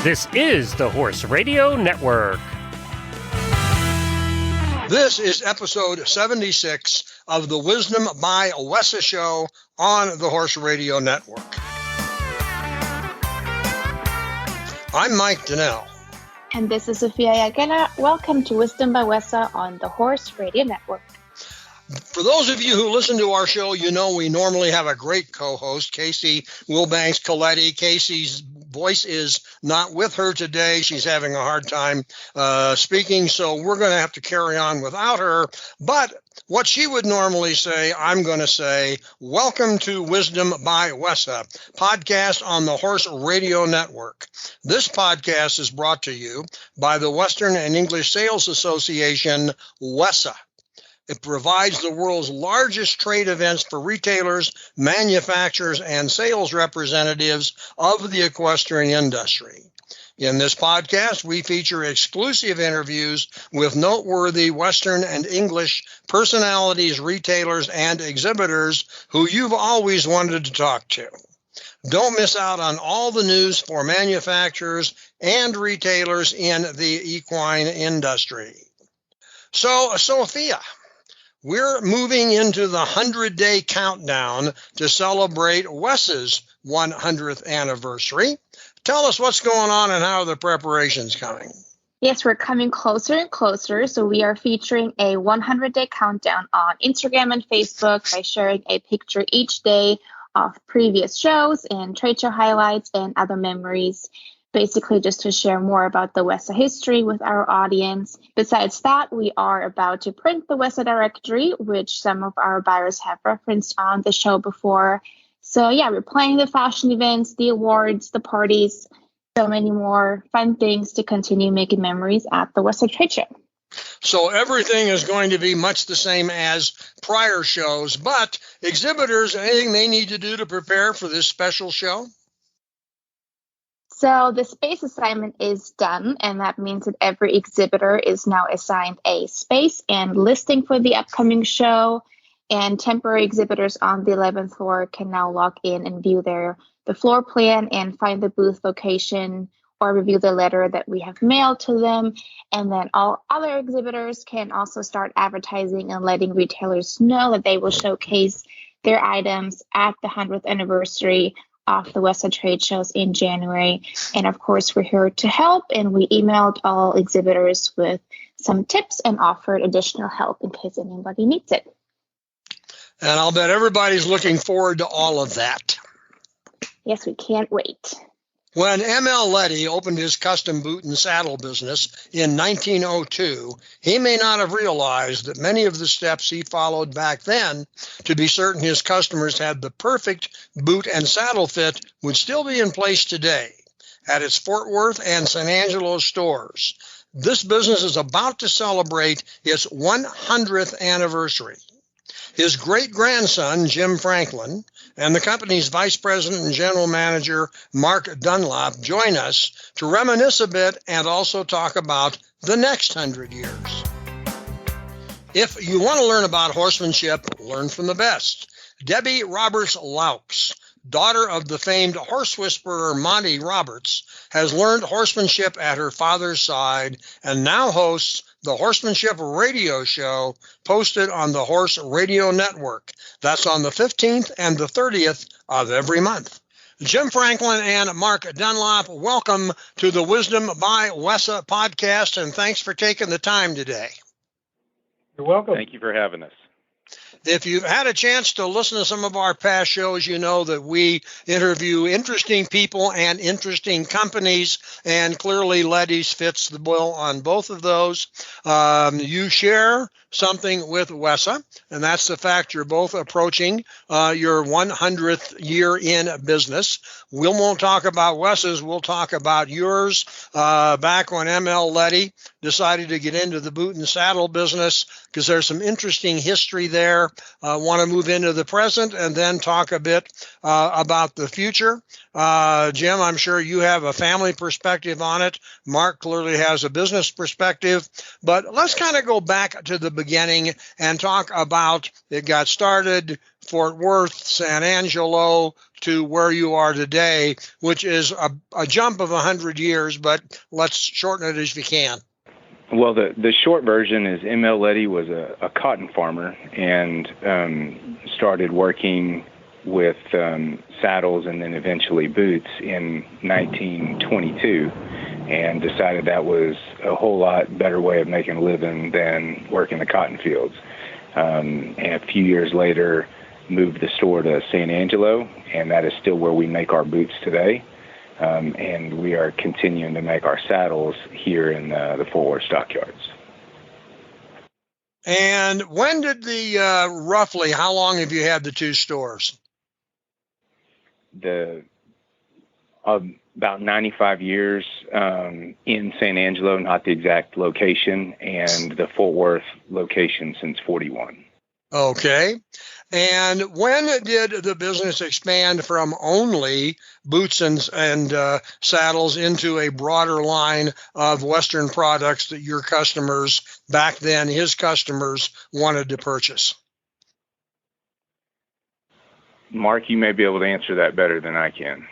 This is the Horse Radio Network. This is episode 76 of the Wisdom by WESA show on the Horse Radio Network. I'm Mike Donnell. And this is Sofia Yagela. Welcome to Wisdom by WESA on the Horse Radio Network. For those of you who listen to our show, you know we normally have a great co-host, Casey Wilbanks-Leddy. Casey's voice is not with her today. She's having a hard time speaking, so we're going to have to carry on without her. But what she would normally say, I'm going to say, welcome to Wisdom by WESA, podcast on the Horse Radio Network. This podcast is brought to you by the Western and English Sales Association, WESA. It provides the world's largest trade events for retailers, manufacturers, and sales representatives of the equestrian industry. In this podcast, we feature exclusive interviews with noteworthy Western and English personalities, retailers, and exhibitors who you've always wanted to talk to. Don't miss out on all the news for manufacturers and retailers in the equine industry. So, Sophia, we're moving into the 100-day countdown to celebrate WESA's 100th anniversary. Tell us what's going on and how the preparation's coming. Yes, we're coming closer and closer. So we are featuring a 100-day countdown on Instagram and Facebook by sharing a picture each day of previous shows and trade show highlights and other memories, basically just to share more about the WESA history with our audience. Besides that, we are about to print the WESA directory, which some of our buyers have referenced on the show before. So yeah, we're planning the fashion events, the awards, the parties, so many more fun things to continue making memories at the WESA trade show. So everything is going to be much the same as prior shows, but exhibitors, anything they need to do to prepare for this special show? So the space assignment is done, and that means that every exhibitor is now assigned a space and listing for the upcoming show, and temporary exhibitors on the 11th floor can now log in and view the floor plan and find the booth location or review the letter that we have mailed to them. And then all other exhibitors can also start advertising and letting retailers know that they will showcase their items at the 100th anniversary of the WESA trade shows in January. And of course, we're here to help, and we emailed all exhibitors with some tips and offered additional help in case anybody needs it. And I'll bet everybody's looking forward to all of that. Yes, we can't wait. When Leddy opened his custom boot and saddle business in 1902, he may not have realized that many of the steps he followed back then to be certain his customers had the perfect boot and saddle fit would still be in place today at its Fort Worth and San Angelo stores. This business is about to celebrate its 100th anniversary. His great-grandson, Jim Franklin, and the company's vice president and general manager, Mark Dunlop, join us to reminisce a bit and also talk about the next 100 years. If you want to learn about horsemanship, learn from the best. Debbie Roberts-Laux, daughter of the famed horse whisperer Monty Roberts, has learned horsemanship at her father's side and now hosts the Horsemanship Radio Show, posted on the Horse Radio Network. That's on the 15th and the 30th of every month. Jim Franklin and Mark Dunlop, welcome to the Wisdom by WESA podcast, and thanks for taking the time today. You're welcome. Thank you for having us. If you've had a chance to listen to some of our past shows, you know that we interview interesting people and interesting companies, and clearly Leddy's fits the bill on both of those. You share something with WESA, and that's the fact you're both approaching your 100th year in business. We won't talk about WESA's, we'll talk about yours. Back when Leddy decided to get into the boot and saddle business, because there's some interesting history there. there. Want to move into the present and then talk a bit about the future. Jim, I'm sure you have a family perspective on it. Mark clearly has a business perspective. But let's kind of go back to the beginning and talk about it got started, Fort Worth, San Angelo, to where you are today, which is a jump of 100 years, but let's shorten it as we can. Well, the short version is M.L. Leddy was a cotton farmer and started working with saddles and then eventually boots in 1922 and decided that was a whole lot better way of making a living than working the cotton fields. And a few years later, moved the store to San Angelo, and that is still where we make our boots today. And we are continuing to make our saddles here in the Fort Worth stockyards. And when did roughly, how long have you had the two stores? About 95 years in San Angelo, not the exact location, and the Fort Worth location since 41. Okay. And when did the business expand from only boots and saddles into a broader line of Western products that your customers, back then his customers, wanted to purchase? Mark, you may be able to answer that better than I can.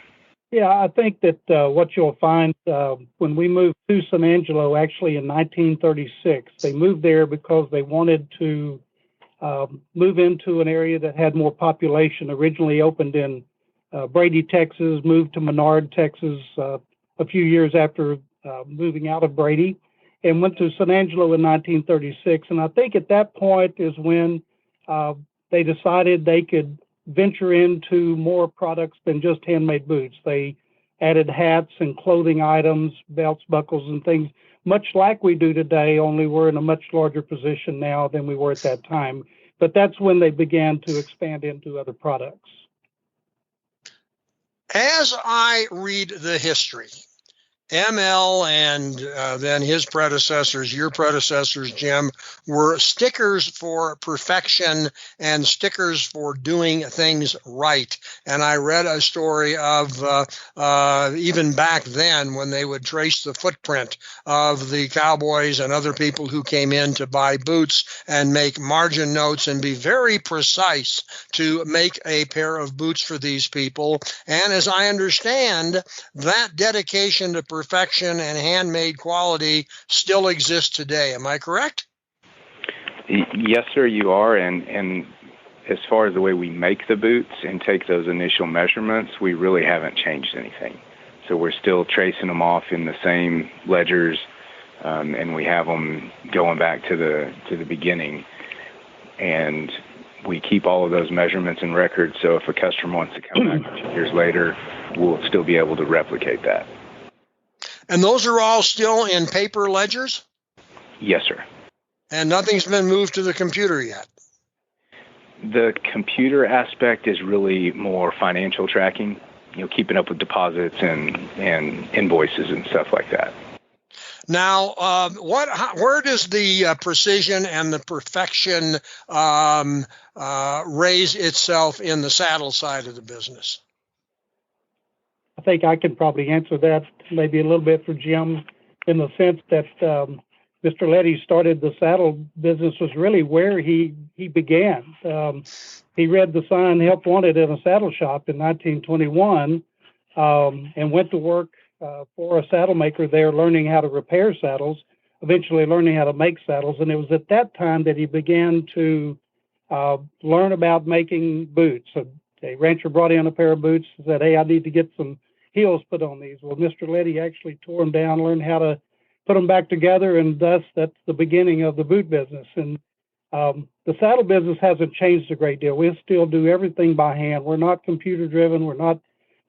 Yeah, I think that what you'll find when we moved to San Angelo, actually in 1936, they moved there because they wanted to move into an area that had more population. Originally opened in Brady, Texas, moved to Menard, Texas a few years after moving out of Brady, and went to San Angelo in 1936. And I think at that point is when they decided they could venture into more products than just handmade boots. They added hats and clothing items, belts, buckles, and things, much like we do today, only we're in a much larger position now than we were at that time. But that's when they began to expand into other products. As I read the history, ML and then his predecessors, your predecessors, Jim, were stickers for perfection and stickers for doing things right. And I read a story of even back then when they would trace the footprint of the cowboys and other people who came in to buy boots and make margin notes and be very precise to make a pair of boots for these people. And as I understand, that dedication to perfection and handmade quality still exists today. Am I correct? Yes, sir, you are. And as far as the way we make the boots and take those initial measurements, we really haven't changed anything. So we're still tracing them off in the same ledgers, and we have them going back to the beginning. And we keep all of those measurements and records, so if a customer wants to come back 2 years later, we'll still be able to replicate that. And those are all still in paper ledgers? Yes, sir. And nothing's been moved to the computer yet? The computer aspect is really more financial tracking, keeping up with deposits and invoices and stuff like that. Now, where does the precision and the perfection raise itself in the saddle side of the business? I think I can probably answer that maybe a little bit for Jim, in the sense that Mr. Leddy started the saddle business was really where he began. He read the sign "Help Wanted" in a saddle shop in 1921 and went to work for a saddle maker there, learning how to repair saddles, eventually learning how to make saddles. And it was at that time that he began to learn about making boots. So a rancher brought in a pair of boots and said, "Hey, I need to get some heels put on these." Well, Mr. Leddy actually tore them down, learned how to put them back together, and thus that's the beginning of the boot business. And the saddle business hasn't changed a great deal. We still do everything by hand. We're not computer driven. We're not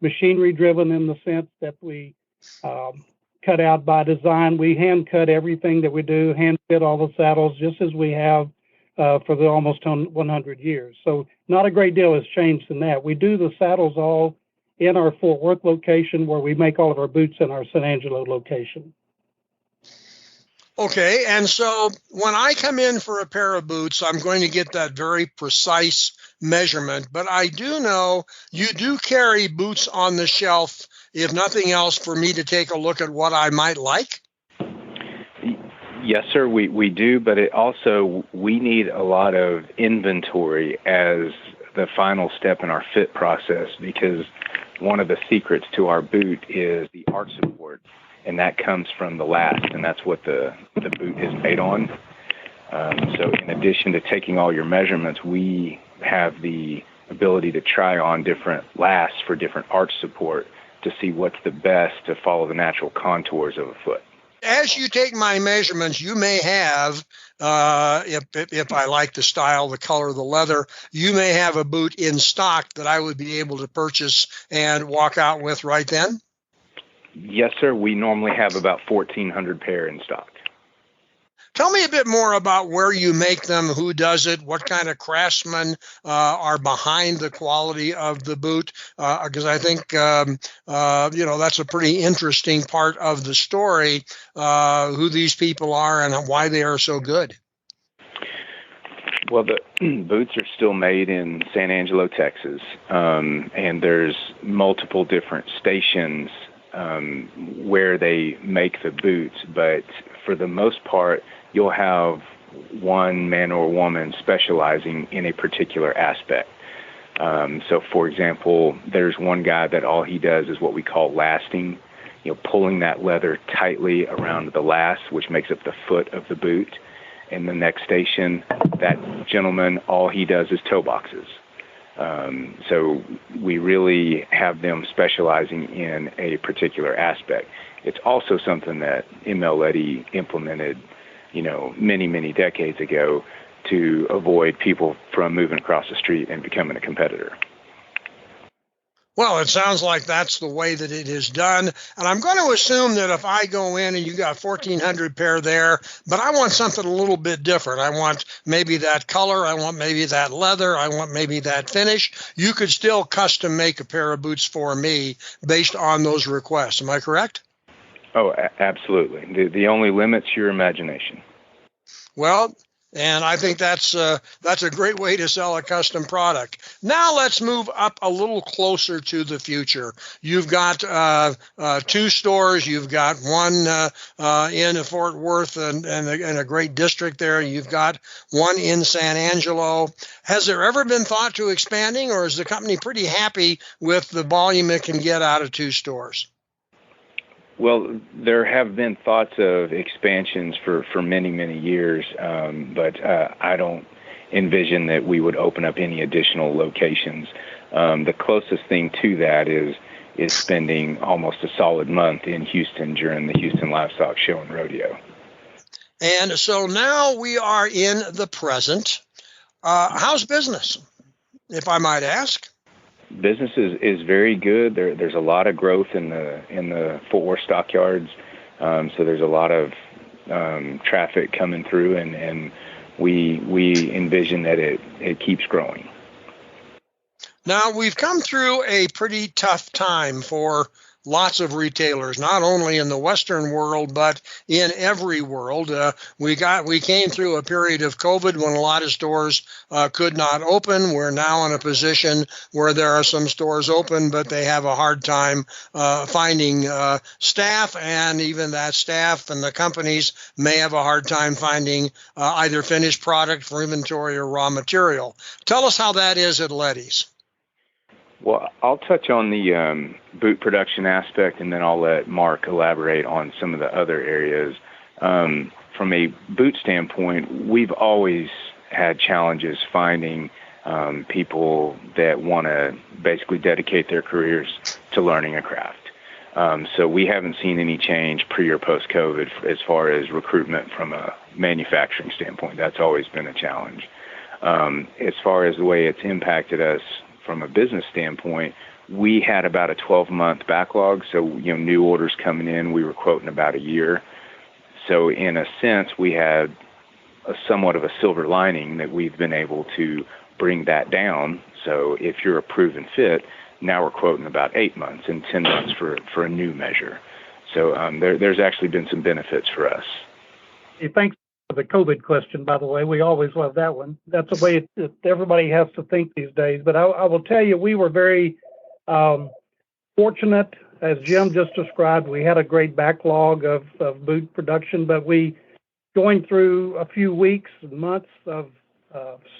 machinery driven in the sense that we cut out by design. We hand cut everything that we do, hand fit all the saddles, just as we have for the almost 100 years. So not a great deal has changed in that. We do the saddles all in our Fort Worth location, where we make all of our boots in our San Angelo location. Okay, and so when I come in for a pair of boots, I'm going to get that very precise measurement. But I do know you do carry boots on the shelf, if nothing else, for me to take a look at what I might like. Yes, sir, we do, but it also, we need a lot of inventory as the final step in our fit process, because one of the secrets to our boot is the arch support, and that comes from the last, and that's what the boot is made on. So in addition to taking all your measurements, we have the ability to try on different lasts for different arch support to see what's the best to follow the natural contours of a foot. As you take my measurements, you may have, if I like the style, the color, the leather, you may have a boot in stock that I would be able to purchase and walk out with right then? Yes, sir. We normally have about 1,400 pair in stock. Tell me a bit more about where you make them, who does it, what kind of craftsmen are behind the quality of the boot, because I think, that's a pretty interesting part of the story, who these people are and why they are so good. Well, the boots are still made in San Angelo, Texas, and there's multiple different stations where they make the boots, but for the most part, you'll have one man or woman specializing in a particular aspect. So, for example, there's one guy that all he does is what we call lasting, pulling that leather tightly around the last, which makes up the foot of the boot. In the next station, that gentleman, all he does is toe boxes. So we really have them specializing in a particular aspect. It's also something that Leddy implemented, many, many decades ago to avoid people from moving across the street and becoming a competitor. Well, it sounds like that's the way that it is done. And I'm going to assume that if I go in and you got 1,400 pair there, but I want something a little bit different. I want maybe that color. I want maybe that leather. I want maybe that finish. You could still custom make a pair of boots for me based on those requests. Am I correct? Oh, absolutely. The only limit's your imagination. Well, and I think that's a great way to sell a custom product. Now let's move up a little closer to the future. You've got two stores. You've got one in Fort Worth and a great district there. You've got one in San Angelo. Has there ever been thought to expanding, or is the company pretty happy with the volume it can get out of two stores? Well, there have been thoughts of expansions for many, many years, but I don't envision that we would open up any additional locations. The closest thing to that is spending almost a solid month in Houston during the Houston Livestock Show and Rodeo. And so now we are in the present. How's business, if I might ask? Business is very good. There's a lot of growth in the Fort Worth stockyards, so there's a lot of traffic coming through, and we envision that it keeps growing. Now, we've come through a pretty tough time for lots of retailers, not only in the Western world, but in every world. We came through a period of COVID when a lot of stores could not open. We're now in a position where there are some stores open, but they have a hard time finding staff, and even that staff and the companies may have a hard time finding either finished product for inventory or raw material. Tell us how that is at Leddy's. Well, I'll touch on the boot production aspect, and then I'll let Mark elaborate on some of the other areas. From a boot standpoint, we've always had challenges finding people that want to basically dedicate their careers to learning a craft. So we haven't seen any change pre or post-COVID as far as recruitment from a manufacturing standpoint. That's always been a challenge. As far as the way it's impacted us from a business standpoint, we had about a 12-month backlog. So, new orders coming in, we were quoting about a year. So in a sense, we had a somewhat of a silver lining that we've been able to bring that down. So if you're a proven fit, now we're quoting about 8 months and 10 months for a new measure. So there's actually been some benefits for us. Thanks for the COVID question, by the way. We always love that one. That's the way everybody has to think these days. But I will tell you, we were very fortunate, as Jim just described. We had a great backlog of boot production, but going through a few weeks and months of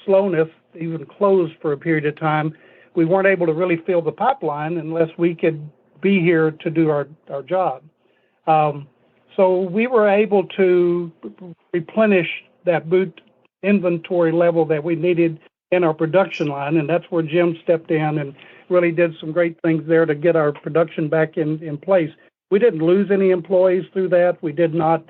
slowness, even closed for a period of time, we weren't able to really fill the pipeline unless we could be here to do our job. So we were able to replenish that boot inventory level that we needed in our production line, and that's where Jim stepped in and really did some great things there to get our production back in place. We didn't lose any employees through that. We did not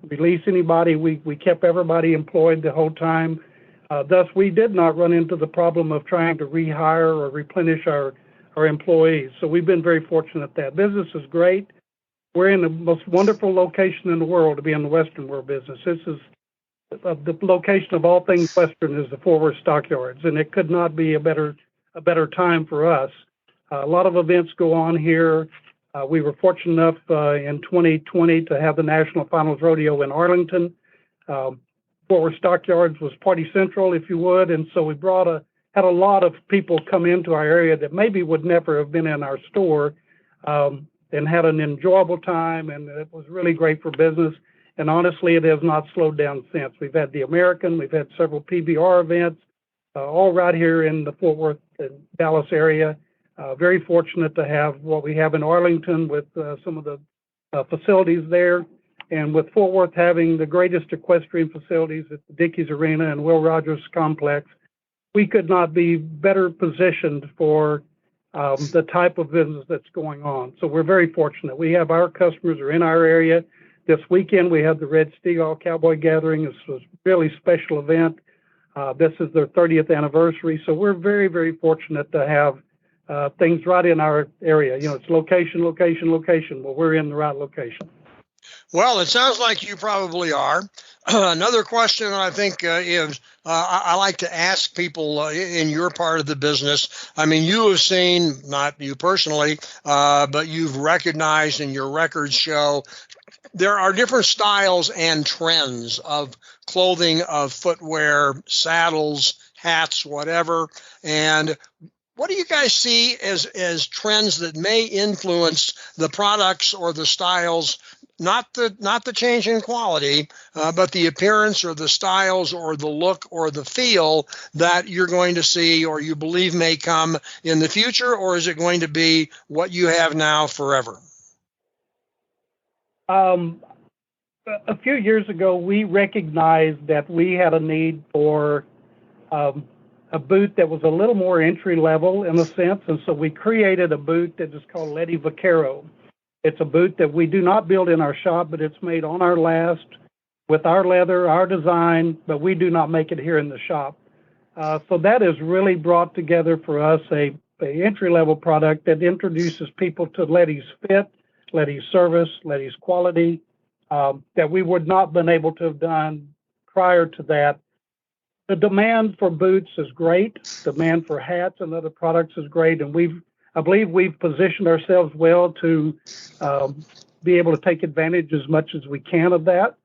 release anybody. We kept everybody employed the whole time. Thus, we did not run into the problem of trying to rehire or replenish our employees. So we've been very fortunate that business is great. We're in the most wonderful location in the world to be in the Western Wear business. This is the location of all things Western is the Fort Worth Stockyards, and it could not be a better time for us. A lot of events go on here. We were fortunate enough in 2020 to have the National Finals Rodeo in Arlington. Fort Worth Stockyards was party central, if you would, and so we had a lot of people come into our area that maybe would never have been in our store, and had an enjoyable time, and it was really great for business. And honestly, it has not slowed down since. We've had the American, we've had several PBR events, all right here in the Fort Worth and Dallas area. Very fortunate to have what we have in Arlington with some of the facilities there, and with Fort Worth having the greatest equestrian facilities at the Dickies Arena and Will Rogers Complex. We could not be better positioned for the type of business that's going on. So we're very fortunate. We have our customers are in our area. This weekend we had the Red Steagall Cowboy Gathering. This was a really special event. This is their 30th anniversary. So we're very, very fortunate to have things right in our area. You know, it's location. Well, we're in the right location. Well, it sounds like you probably are. Another question I think is I like to ask people in your part of the business. I mean, you have seen, not you personally, but you've recognized and your records show there are different styles and trends of clothing, of footwear, saddles, hats, whatever. And what do you guys see as trends that may influence the products or the styles? Not the change in quality, but the appearance or the styles or the look or the feel that you're going to see or you believe may come in the future, or is it going to be what you have now forever? A few years ago, we recognized that we had a need for a boot that was a little more entry level in a sense, and so we created a boot that is called Leddy Vaquero. It's a boot that we do not build in our shop, but it's made on our last with our leather, our design, but we do not make it here in the shop. So that has really brought together for us a entry-level product that introduces people to Leddy's fit, Leddy's service, Leddy's quality, that we would not have been able to have done prior to that. The demand for boots is great. Demand for hats and other products is great, and I believe we've positioned ourselves well to be able to take advantage as much as we can of that.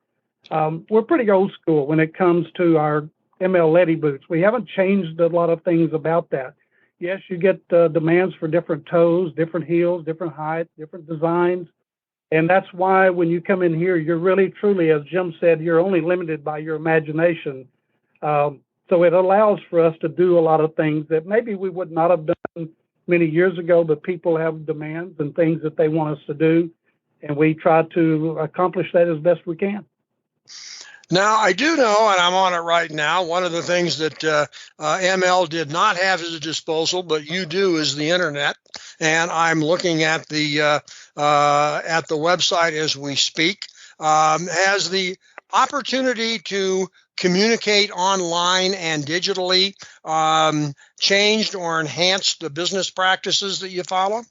We're pretty old school when it comes to our ML Leddy boots. We haven't changed a lot of things about that. Yes, you get demands for different toes, different heels, different heights, different designs. And that's why when you come in here, you're really, truly, as Jim said, you're only limited by your imagination. So it allows for us to do a lot of things that maybe we would not have done many years ago, but people have demands and things that they want us to do, and we try to accomplish that as best we can. Now, I do know, and I'm on it right now, one of the things that ML did not have at his disposal, but you do, is the internet. And I'm looking at the website as we speak. Has the opportunity to communicate online and digitally changed or enhanced the business practices that you follow?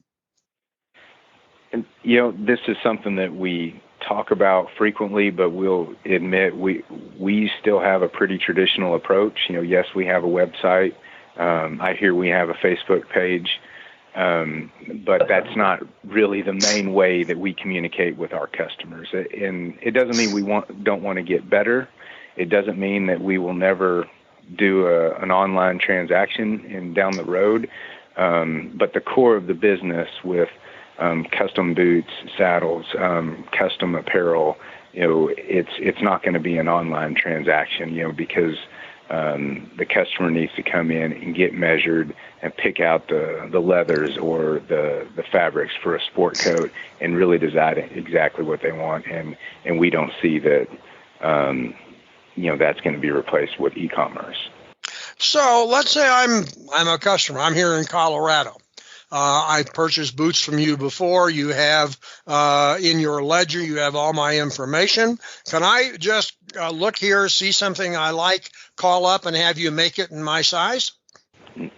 And, you know, this is something that we talk about frequently, but we'll admit we still have a pretty traditional approach. You know, yes, we have a website. I hear we have a Facebook page. But that's not really the main way that we communicate with our customers. And it doesn't mean we don't want to get better. It doesn't mean that we will never do an online transaction down the road. But the core of the business with custom boots, saddles, custom apparel, it's not going to be an online transaction, because the customer needs to come in and get measured and pick out the leathers or the fabrics for a sport coat and really decide exactly what they want. And we don't see that, that's going to be replaced with e-commerce. So let's say I'm a customer. I'm here in Colorado. I've purchased boots from you before. You have in your ledger, you have all my information. Can I just look here, see something I like, call up and have you make it in my size?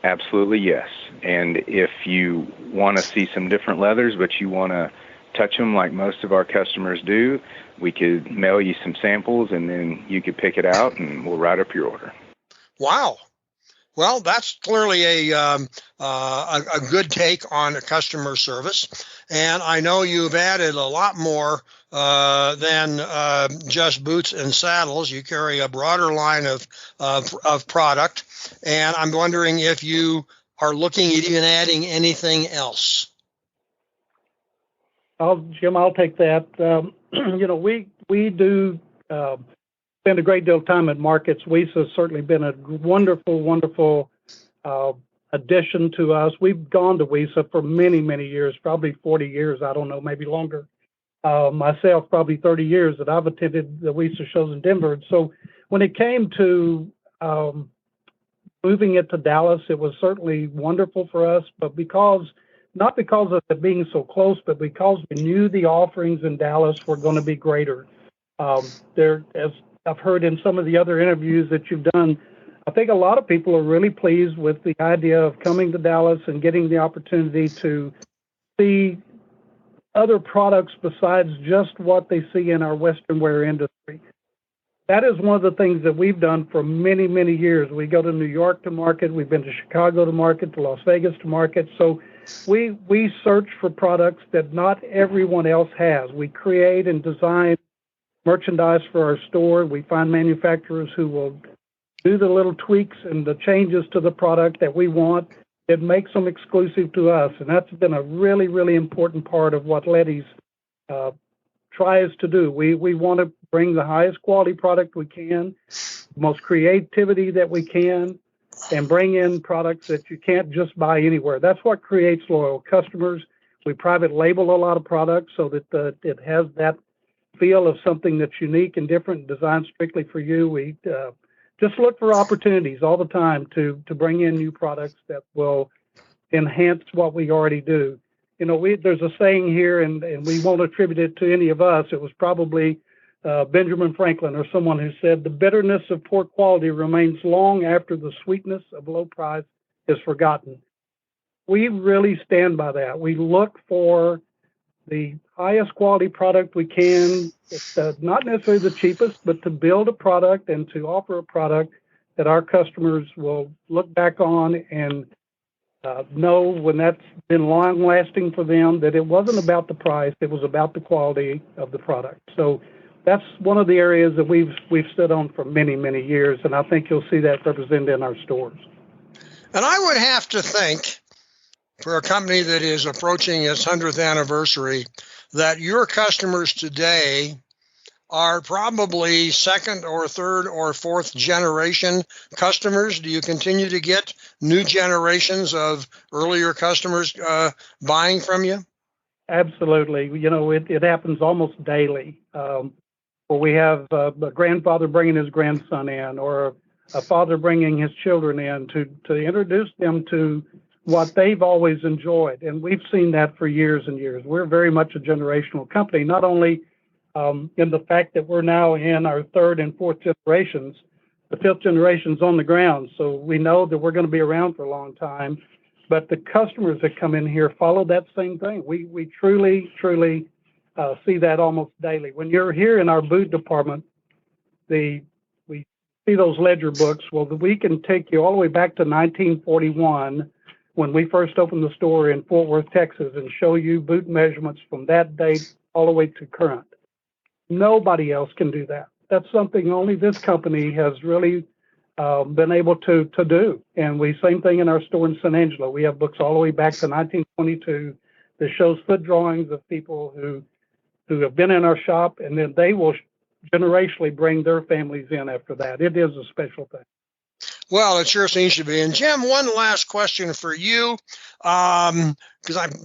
Absolutely, yes. And if you want to see some different leathers, but you want to touch them like most of our customers do, we could mail you some samples and then you could pick it out and we'll write up your order. Wow. Well, that's clearly a good take on customer service, and I know you've added a lot more than just boots and saddles. You carry a broader line of product, and I'm wondering if you are looking at even adding anything else. Jim, I'll take that. We do spend a great deal of time at markets. WESA has certainly been a wonderful addition to us. We've gone to WESA for many, many years, probably 40 years. I don't know, maybe longer. Myself, probably 30 years that I've attended the WESA shows in Denver. And so when it came to moving it to Dallas, it was certainly wonderful for us, but not because of it being so close, but because we knew the offerings in Dallas were going to be greater. As I've heard in some of the other interviews that you've done, I think a lot of people are really pleased with the idea of coming to Dallas and getting the opportunity to see other products besides just what they see in our Western wear industry. That is one of the things that we've done for many, many years. We go to New York to market. We've been to Chicago to market, to Las Vegas to market. So we search for products that not everyone else has. We create and design merchandise for our store. We find manufacturers who will do the little tweaks and the changes to the product that we want. It makes them exclusive to us, and that's been a really, really important part of what Leddy's tries to do. We want to bring the highest quality product we can, the most creativity that we can, and bring in products that you can't just buy anywhere. That's what creates loyal customers. We private label a lot of products so that it has that feel of something that's unique and different, designed strictly for you. We just look for opportunities all the time to bring in new products that will enhance what we already do. There's a saying here, and we won't attribute it to any of us. It was probably Benjamin Franklin or someone who said, "The bitterness of poor quality remains long after the sweetness of low price is forgotten." We really stand by that. We look for the highest quality product we can. It's not necessarily the cheapest, but to build a product and to offer a product that our customers will look back on and know when that's been long lasting for them, that it wasn't about the price, it was about the quality of the product. So that's one of the areas that we've stood on for many, many years, and I think you'll see that represented in our stores. And I would have to think, for a company that is approaching its 100th anniversary, that your customers today are probably second or third or fourth generation customers. Do you continue to get new generations of earlier customers buying from you? Absolutely. It happens almost daily. Where we have a grandfather bringing his grandson in, or a father bringing his children in to introduce them to what they've always enjoyed. And we've seen that for years and years. We're very much a generational company, not only in the fact that we're now in our third and fourth generations. The fifth generation's on the ground, so we know that we're going to be around for a long time. But the customers that come in here follow that same thing. We truly see that almost daily. When you're here in our boot department, we see those ledger books. Well, we can take you all the way back to 1941 when we first opened the store in Fort Worth, Texas, and show you boot measurements from that date all the way to current. Nobody else can do that. That's something only this company has really been able to do. And same thing in our store in San Angelo. We have books all the way back to 1922 that shows foot drawings of people who have been in our shop, and then they will generationally bring their families in after that. It is a special thing. Well, it sure seems to be. And Jim, one last question for you, because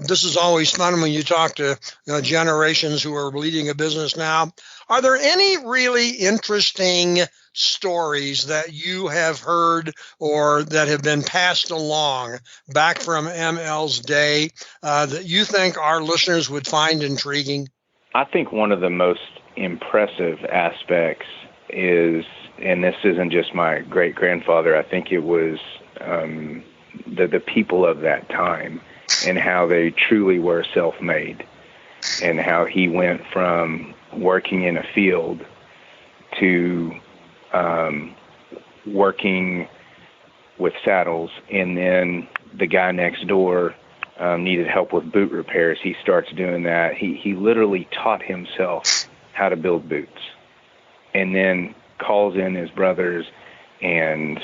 this is always fun when you talk to generations who are leading a business now. Are there any really interesting stories that you have heard or that have been passed along back from ML's day that you think our listeners would find intriguing? I think one of the most impressive aspects is, and this isn't just my great-grandfather, I think it was the people of that time and how they truly were self-made, and how he went from working in a field to working with saddles, and then the guy next door needed help with boot repairs. He starts doing that. He literally taught himself how to build boots, and then calls in his brothers, and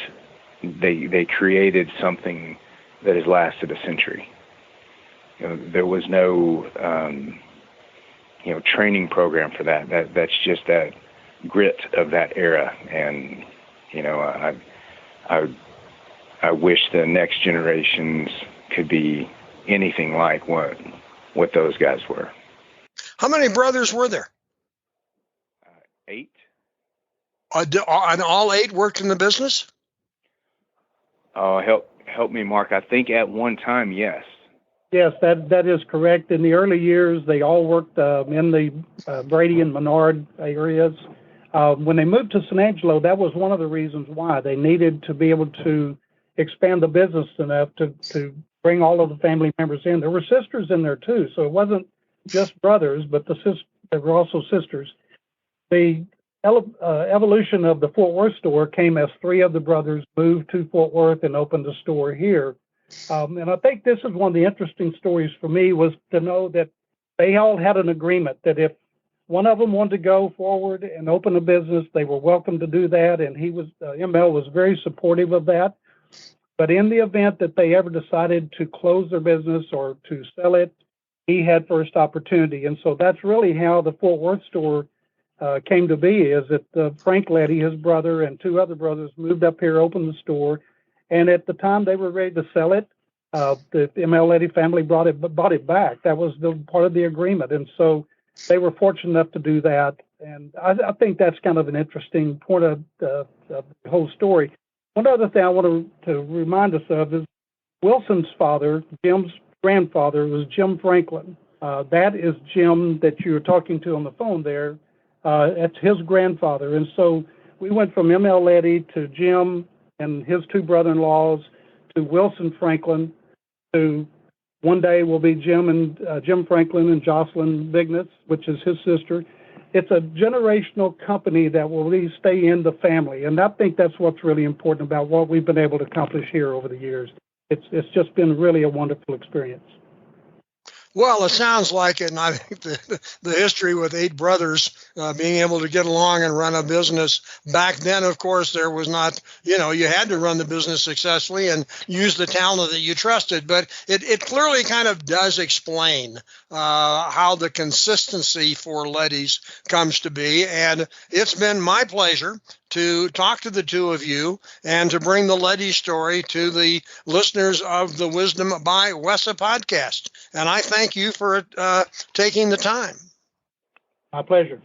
they created something that has lasted a century. There was no training program for that. That's just that grit of that era, and I wish the next generations could be anything like what those guys were. How many brothers were there? 8. And all 8 worked in the business? Oh, help me, Mark. I think at one time, yes. Yes, that is correct. In the early years, they all worked in the Brady and Menard areas. When they moved to San Angelo, that was one of the reasons why. They needed to be able to expand the business enough to bring all of the family members in. There were sisters in there too, so it wasn't just brothers, but there were also sisters. The evolution of the Fort Worth store came as 3 of the brothers moved to Fort Worth and opened a store here. And I think this is one of the interesting stories for me, was to know that they all had an agreement that if one of them wanted to go forward and open a business, they were welcome to do that. And ML was very supportive of that. But in the event that they ever decided to close their business or to sell it, he had first opportunity. And so that's really how the Fort Worth store came to be, is that Frank Leddy, his brother, and 2 other brothers moved up here, opened the store. And at the time they were ready to sell it, the ML Leddy family bought it back. That was part of the agreement. And so they were fortunate enough to do that. And I think that's kind of an interesting point of the whole story. One other thing I want to remind us of is Wilson's father, Jim's grandfather, was Jim Franklin. That is Jim that you were talking to on the phone there. That's his grandfather. And so we went from ML Leddy to Jim and his 2 brother-in-laws to Wilson Franklin, to one day will be Jim Franklin and Jocelyn Bigness, which is his sister. It's a generational company that will really stay in the family. And I think that's what's really important about what we've been able to accomplish here over the years. It's just been really a wonderful experience. Well, it sounds like it, and I think the history with 8 brothers being able to get along and run a business back then, of course, there was not, you had to run the business successfully and use the talent that you trusted. But it clearly kind of does explain how the consistency for Leddy's comes to be. And it's been my pleasure to talk to the 2 of you and to bring the Leddy story to the listeners of the Wisdom by WESA podcast. And I thank you for taking the time. My pleasure.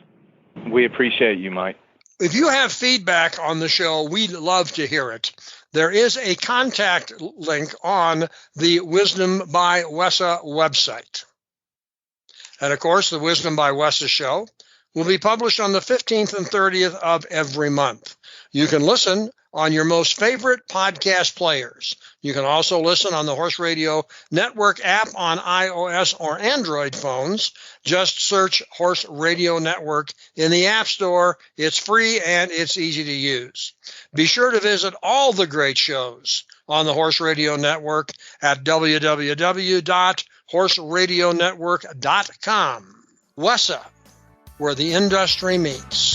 We appreciate you, Mike. If you have feedback on the show, we'd love to hear it. There is a contact link on the Wisdom by WESA website. And of course, the Wisdom by WESA show will be published on the 15th and 30th of every month. You can listen on your most favorite podcast players. You can also listen on the Horse Radio Network app on iOS or Android phones. Just search Horse Radio Network in the App Store. It's free and it's easy to use. Be sure to visit all the great shows on the Horse Radio Network at www.horseradionetwork.com. WESA, where the industry meets.